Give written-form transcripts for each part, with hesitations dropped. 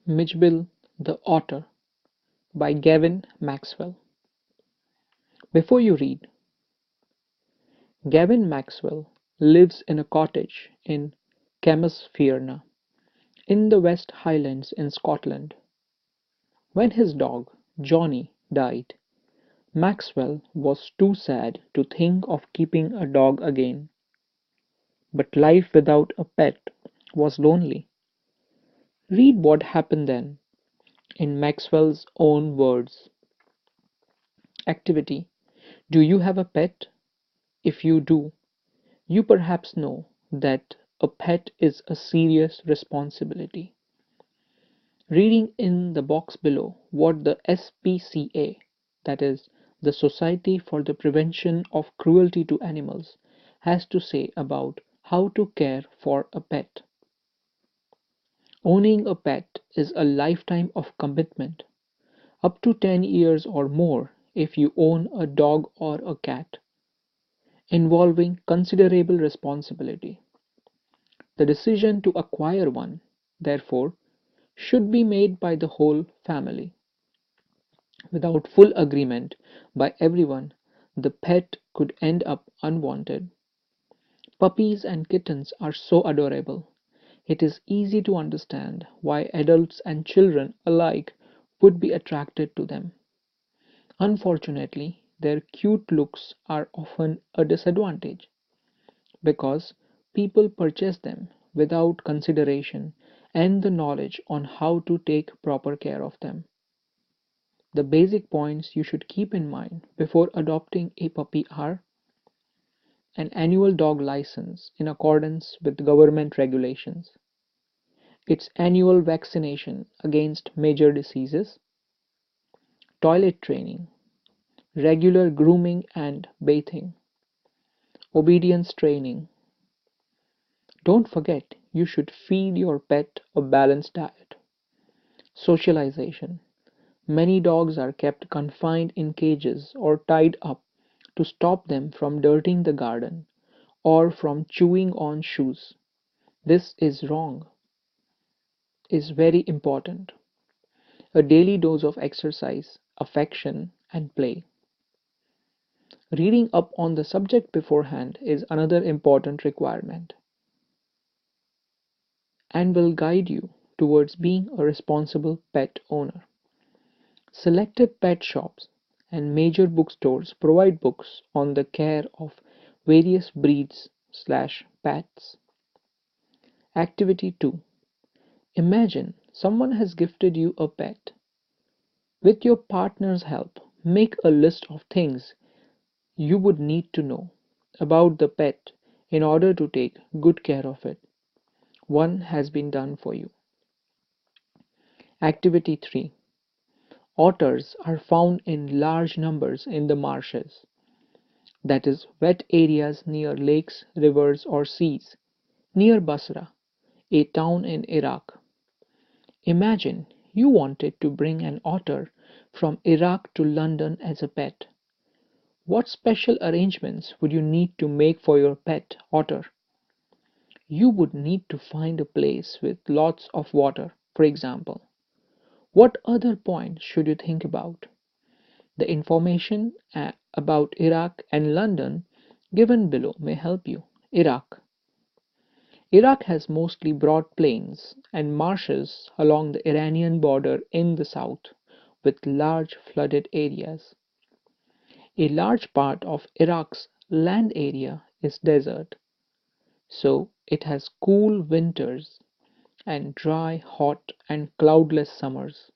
Mijbil the Otter by Gavin Maxwell. Before you read, Gavin Maxwell lives in a cottage in Camusfearna, in the West Highlands in Scotland. When his dog, Johnny, died, Maxwell was too sad to think of keeping a dog again. But life without a pet was lonely. Read what happened then, in Maxwell's own words. Activity: do you have a pet? If you do, you perhaps know that a pet is a serious responsibility. Reading in the box below what the SPCA, that is, the Society for the Prevention of Cruelty to Animals, has to say about how to care for a pet. Owning a pet is a lifetime of commitment, up to 10 years or more if you own a dog or a cat, involving considerable responsibility. The decision to acquire one, therefore, should be made by the whole family. Without full agreement by everyone, the pet could end up unwanted. Puppies and kittens are so adorable. It is easy to understand why adults and children alike would be attracted to them. Unfortunately, their cute looks are often a disadvantage, because people purchase them without consideration and the knowledge on how to take proper care of them. The basic points you should keep in mind before adopting a puppy are: an annual dog license in accordance with government regulations, its annual vaccination against major diseases, toilet training, regular grooming and bathing, obedience training. Don't forget you should feed your pet a balanced diet. Socialization. Many dogs are kept confined in cages or tied up to stop them from dirtying the garden or from chewing on shoes. This is wrong, is very important. A daily dose of exercise, affection, and play. Reading up on the subject beforehand is another important requirement and will guide you towards being a responsible pet owner. Selected pet shops and major bookstores provide books on the care of various breeds/pets. Activity 2. Imagine someone has gifted you a pet. With your partner's help, make a list of things you would need to know about the pet in order to take good care of it. One has been done for you. Activity 3. Otters are found in large numbers in the marshes, that is, wet areas near lakes, rivers, or seas, near Basra, a town in Iraq. Imagine you wanted to bring an otter from Iraq to London as a pet. What special arrangements would you need to make for your pet otter? You would need to find a place with lots of water, for example. What other points should you think about? The information about Iraq and London given below may help you. Iraq. Iraq has mostly broad plains and marshes along the Iranian border in the south, with large flooded areas. A large part of Iraq's land area is desert, so it has cool winters and dry, hot, and cloudless summers.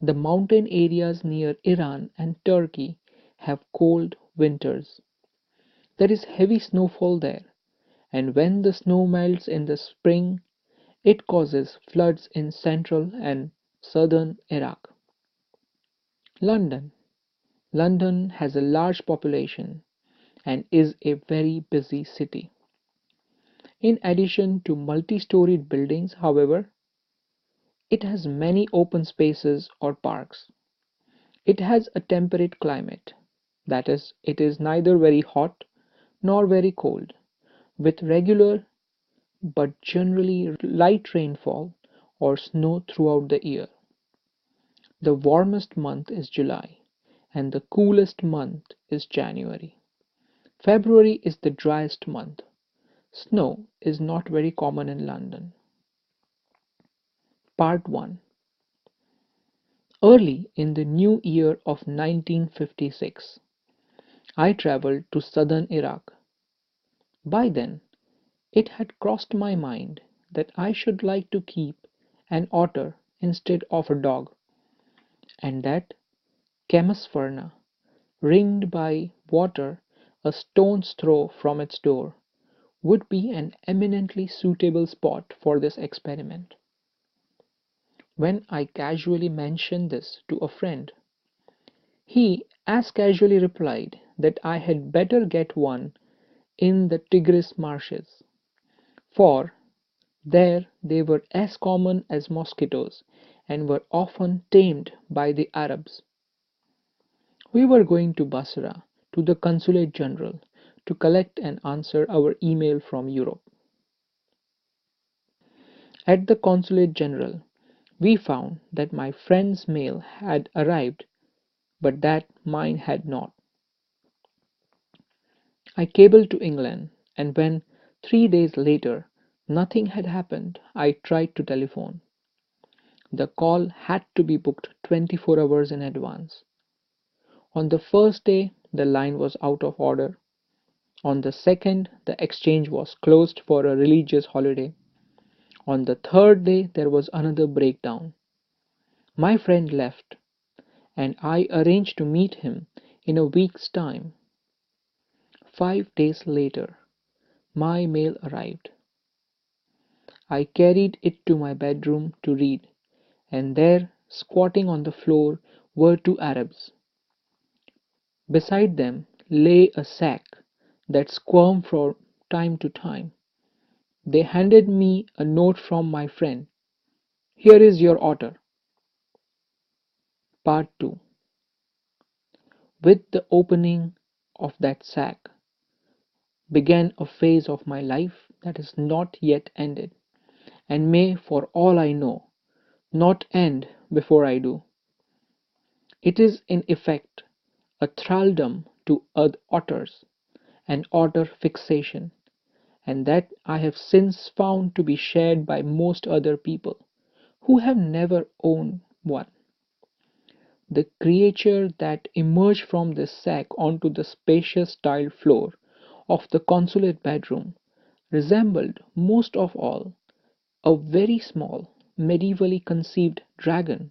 The mountain areas near Iran and Turkey have cold winters. There is heavy snowfall there, and when the snow melts in the spring, it causes floods in central and southern Iraq. London. London has a large population and is a very busy city. In addition to multi-storied buildings, however, it has many open spaces or parks. It has a temperate climate, that is, it is neither very hot nor very cold, with regular but generally light rainfall or snow throughout the year. The warmest month is July, and the coolest month is January. February is the driest month. Snow is not very common in London. Part 1. Early in the new year of 1956, I travelled to southern Iraq. By then, it had crossed my mind that I should like to keep an otter instead of a dog, and that Chemisferna, ringed by water a stone's throw from its door, would be an eminently suitable spot for this experiment. When I casually mentioned this to a friend, he as casually replied that I had better get one in the Tigris marshes, for there they were as common as mosquitoes and were often tamed by the Arabs. We were going to Basra, to the Consulate General, to collect and answer our email from Europe. At the Consulate General, we found that my friend's mail had arrived, but that mine had not. I cabled to England, and when 3 days later nothing had happened, I tried to telephone. The call had to be booked 24 hours in advance. On the first day the line was out of order. On the second the exchange was closed for a religious holiday. On the third day there was another breakdown. My friend left, and I arranged to meet him in a week's time. 5 days later my mail arrived. I carried it to my bedroom to read, and there, squatting on the floor, were two Arabs. Beside them lay a sack that squirmed from time to time. They handed me a note from my friend. "Here is your otter." Part 2. With the opening of that sack began a phase of my life that is not yet ended, and may, for all I know, not end before I do. It is in effect a thraldom to otters, an otter fixation, and that I have since found to be shared by most other people who have never owned one. The creature that emerged from this sack onto the spacious tiled floor of the consulate bedroom resembled most of all a very small, medievally conceived dragon.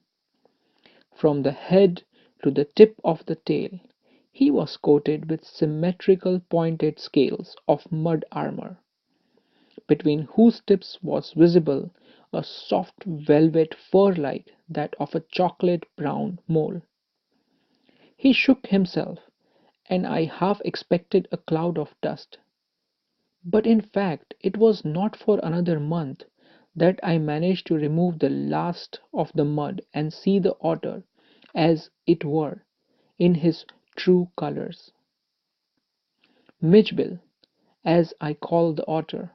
From the head to the tip of the tail he was coated with symmetrical pointed scales of mud armor, between whose tips was visible a soft velvet fur like that of a chocolate brown mole. He shook himself, and I half expected a cloud of dust. But in fact it was not for another month that I managed to remove the last of the mud and see the otter, as it were, in his true colours. Mijbil, as I call the otter,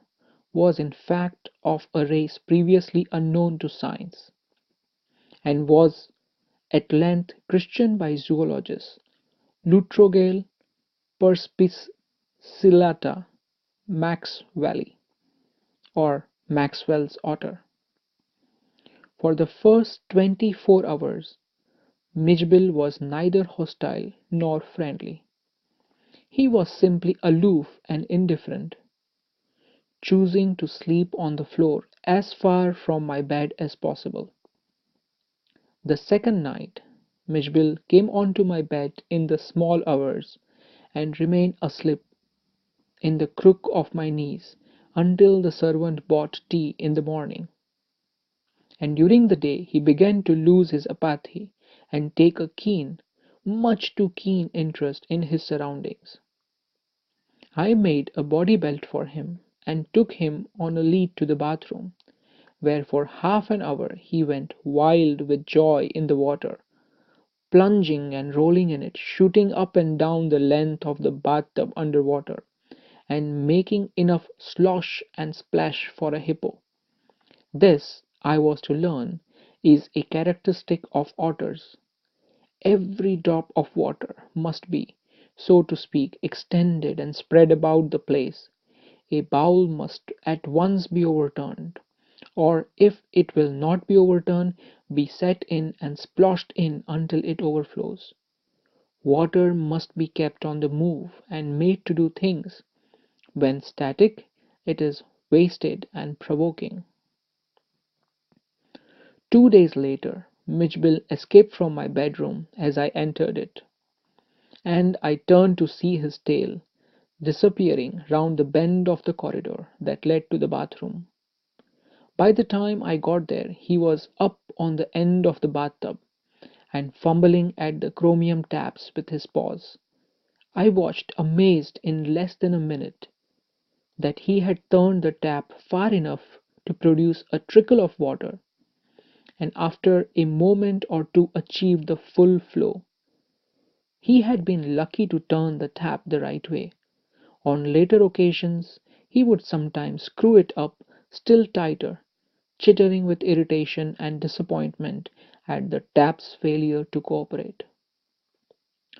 was in fact of a race previously unknown to science, and was at length christened by zoologists Lutrogale perspicillata Maxwelli, or Maxwell's otter. For the first 24 hours Mijbil was neither hostile nor friendly. He was simply aloof and indifferent, choosing to sleep on the floor as far from my bed as possible. The second night Mijbil came onto my bed in the small hours, and remained asleep in the crook of my knees until the servant brought tea in the morning. And during the day he began to lose his apathy and take a keen, much too keen interest in his surroundings. I made a body belt for him and took him on a lead to the bathroom, where for half an hour he went wild with joy in the water, plunging and rolling in it, shooting up and down the length of the bathtub under water, and making enough slosh and splash for a hippo. This I was to learn is a characteristic of otters. Every drop of water must be, so to speak, extended and spread about the place. A bowl must at once be overturned, or if it will not be overturned, be set in and splashed in until it overflows. Water must be kept on the move and made to do things. When static, it is wasted and provoking. 2 days later, Mijbil escaped from my bedroom as I entered it, and I turned to see his tail disappearing round the bend of the corridor that led to the bathroom. By the time I got there, he was up on the end of the bathtub and fumbling at the chromium taps with his paws. I watched, amazed in less than a minute, that he had turned the tap far enough to produce a trickle of water, and after a moment or two achieved the full flow. He had been lucky to turn the tap the right way. On later occasions he would sometimes screw it up still tighter, chittering with irritation and disappointment at the tap's failure to cooperate.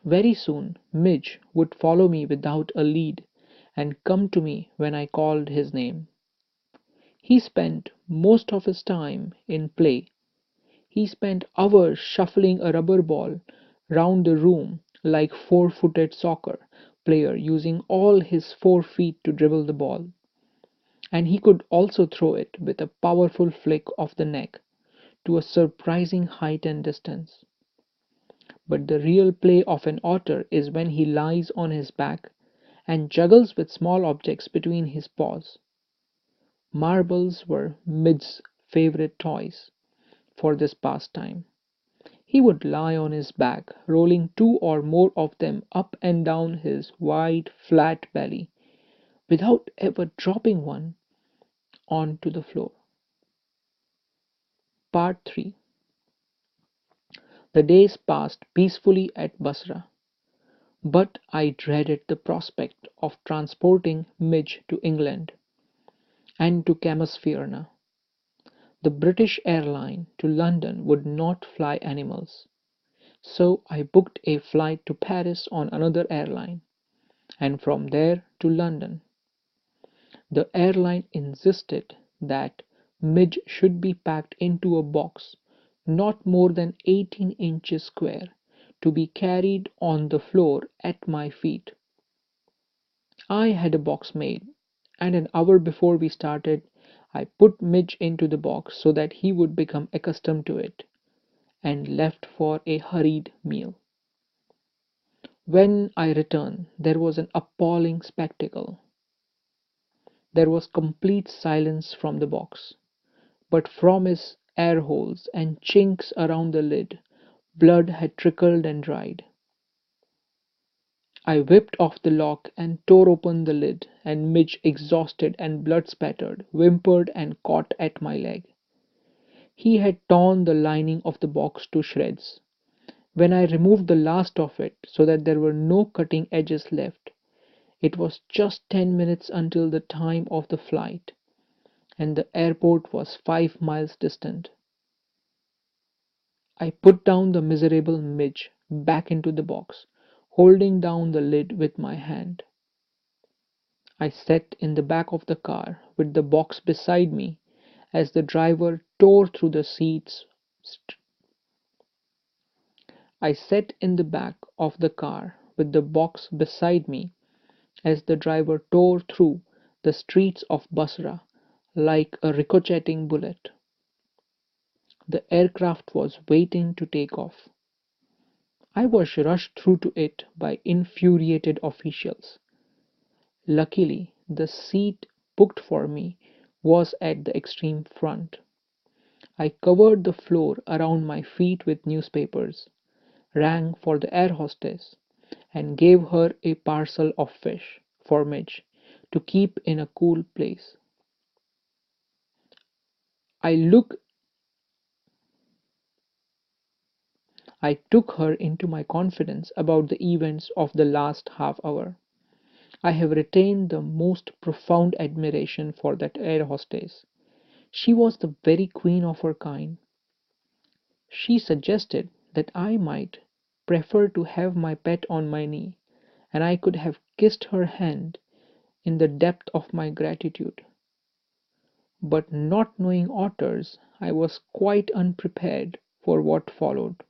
Very soon Midge would follow me without a lead, and come to me when I called his name. He spent most of his time in play. He spent hours shuffling a rubber ball round the room like a four-footed soccer player using all his 4 feet to dribble the ball, and he could also throw it with a powerful flick of the neck to a surprising height and distance. But the real play of an otter is when he lies on his back and juggles with small objects between his paws. Marbles were Mid's favorite toys for this pastime. He would lie on his back, rolling two or more of them up and down his wide, flat belly, without ever dropping one onto the floor. Part 3. The days passed peacefully at Basra, but I dreaded the prospect of transporting Midge to England and to Camasphyrna. The British airline to London would not fly animals, so I booked a flight to Paris on another airline, and from there to London. The airline insisted that Midge should be packed into a box not more than 18 inches square, to be carried on the floor at my feet. I had a box made, and an hour before we started I put Midge into the box so that he would become accustomed to it, and left for a hurried meal. When I returned there was an appalling spectacle. There was complete silence from the box, but from its air holes and chinks around the lid blood had trickled and dried. I whipped off the lock and tore open the lid, and Midge, exhausted and blood spattered, whimpered and caught at my leg. He had torn the lining of the box to shreds. When I removed the last of it so that there were no cutting edges left, it was just 10 minutes until the time of the flight, and the airport was 5 miles distant. I put down the miserable Midge back into the box, holding down the lid with my hand. I sat in the back of the car with the box beside me as the driver tore through the seats. I sat in the back of the car with the box beside me as the driver tore through the streets of Basra like a ricocheting bullet. The aircraft was waiting to take off. I was rushed through to it by infuriated officials. Luckily, the seat booked for me was at the extreme front. I covered the floor around my feet with newspapers, rang for the air hostess, and gave her a parcel of fish for Midge to keep in a cool place. I look I took her into my confidence about the events of the last half hour. I have retained the most profound admiration for that air hostess. She was the very queen of her kind. She suggested that I might prefer to have my pet on my knee, and I could have kissed her hand in the depth of my gratitude. But not knowing otters, I was quite unprepared for what followed.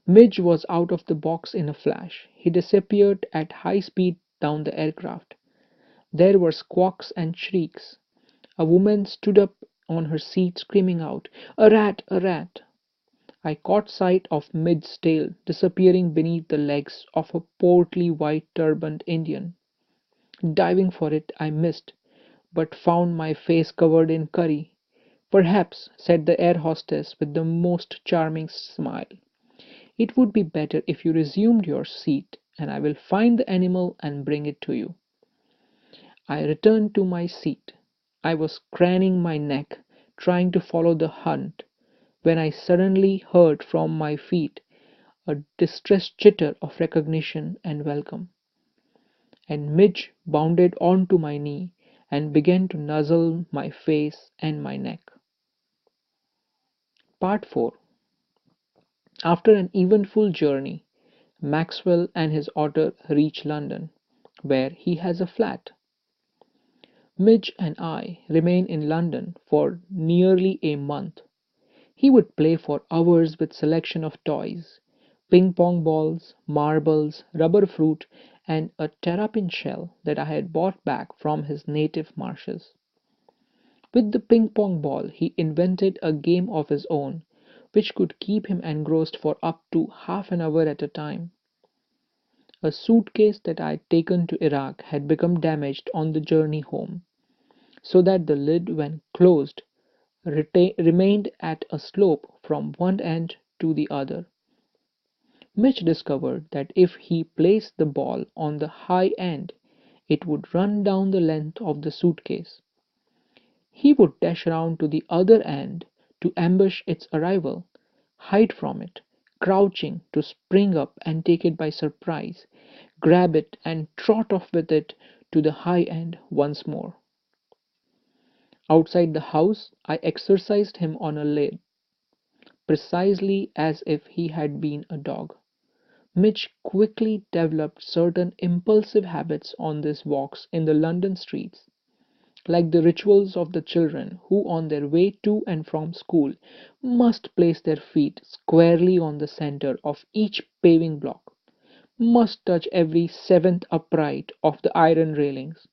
Midge was out of the box in a flash. He disappeared at high speed down the aircraft. There were squawks and shrieks. A woman stood up on her seat screaming out, "A rat! A rat!" I caught sight of Midge's tail disappearing beneath the legs of a portly white turbaned Indian. Diving for it, I missed, but found my face covered in curry. "Perhaps," said the air hostess with the most charming smile, "it would be better if you resumed your seat, and I will find the animal and bring it to you." I returned to my seat. I was craning my neck, trying to follow the hunt, when I suddenly heard from my feet a distressed chitter of recognition and welcome, and Midge bounded onto my knee and began to nuzzle my face and my neck. Part 4. After an eventful journey, Maxwell and his otter reach London, where he has a flat. Midge and I remain in London for nearly a month. He would play for hours with selection of toys, ping-pong balls, marbles, rubber fruit, and a terrapin shell that I had brought back from his native marshes. With the ping-pong ball he invented a game of his own, which could keep him engrossed for up to half an hour at a time. A suitcase that I had taken to Iraq had become damaged on the journey home, so that the lid, when closed, remained at a slope from one end to the other. Mitch discovered that if he placed the ball on the high end, it would run down the length of the suitcase. He would dash round to the other end to ambush its arrival, hide from it, crouching to spring up and take it by surprise, grab it and trot off with it to the high end once more. Outside the house I exercised him on a lead, precisely as if he had been a dog. Mitch quickly developed certain impulsive habits on these walks in the London streets, like the rituals of the children who on their way to and from school must place their feet squarely on the centre of each paving block, must touch every seventh upright of the iron railings,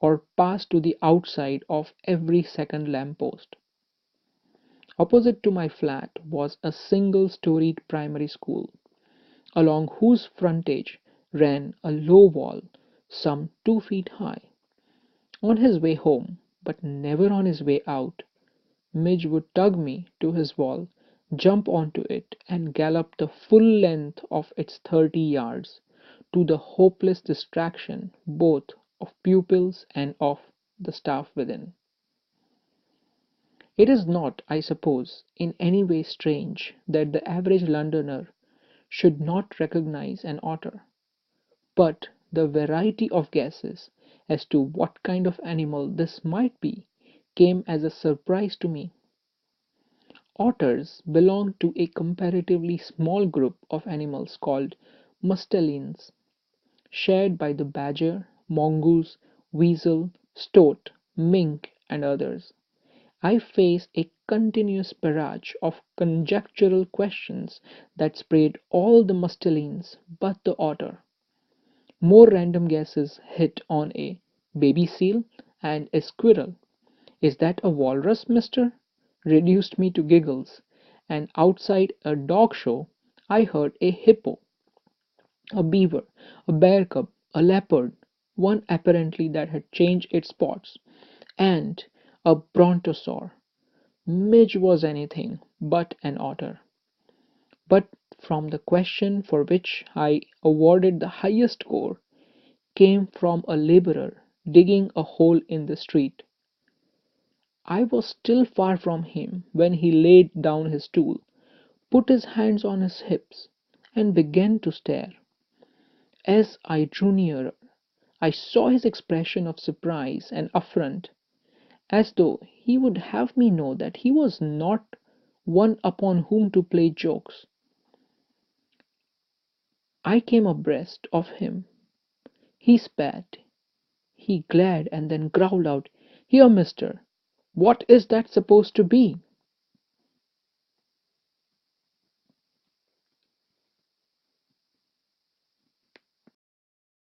or pass to the outside of every second lamp post. Opposite to my flat was a single-storied primary school, along whose frontage ran a low wall some 2 feet high. On his way home, but never on his way out, Midge would tug me to his wall, jump onto it, and gallop the full length of its 30 yards, to the hopeless distraction both of pupils and of the staff within. It is not, I suppose, in any way strange that the average Londoner should not recognize an otter, but the variety of guesses as to what kind of animal this might be came as a surprise to me. Otters belong to a comparatively small group of animals called mustelines, shared by the badger, mongoose, weasel, stoat, mink, and others. I face a continuous barrage of conjectural questions that sprayed all the mustelines but the otter. More random guesses hit on a baby seal and a squirrel. "Is that a walrus, mister?" reduced me to giggles, and outside a dog show I heard a hippo, a beaver, a bear cub, a leopard, one apparently that had changed its spots, and a brontosaur. Midge was anything but an otter. But from the question for which I awarded the highest score came from a labourer digging a hole in the street. I was still far from him when he laid down his tool, put his hands on his hips, and began to stare. As I drew nearer, I saw his expression of surprise and affront, as though he would have me know that he was not one upon whom to play jokes. I came abreast of him. He spat, he glared, and then growled out, "Here, mister, what is that supposed to be?"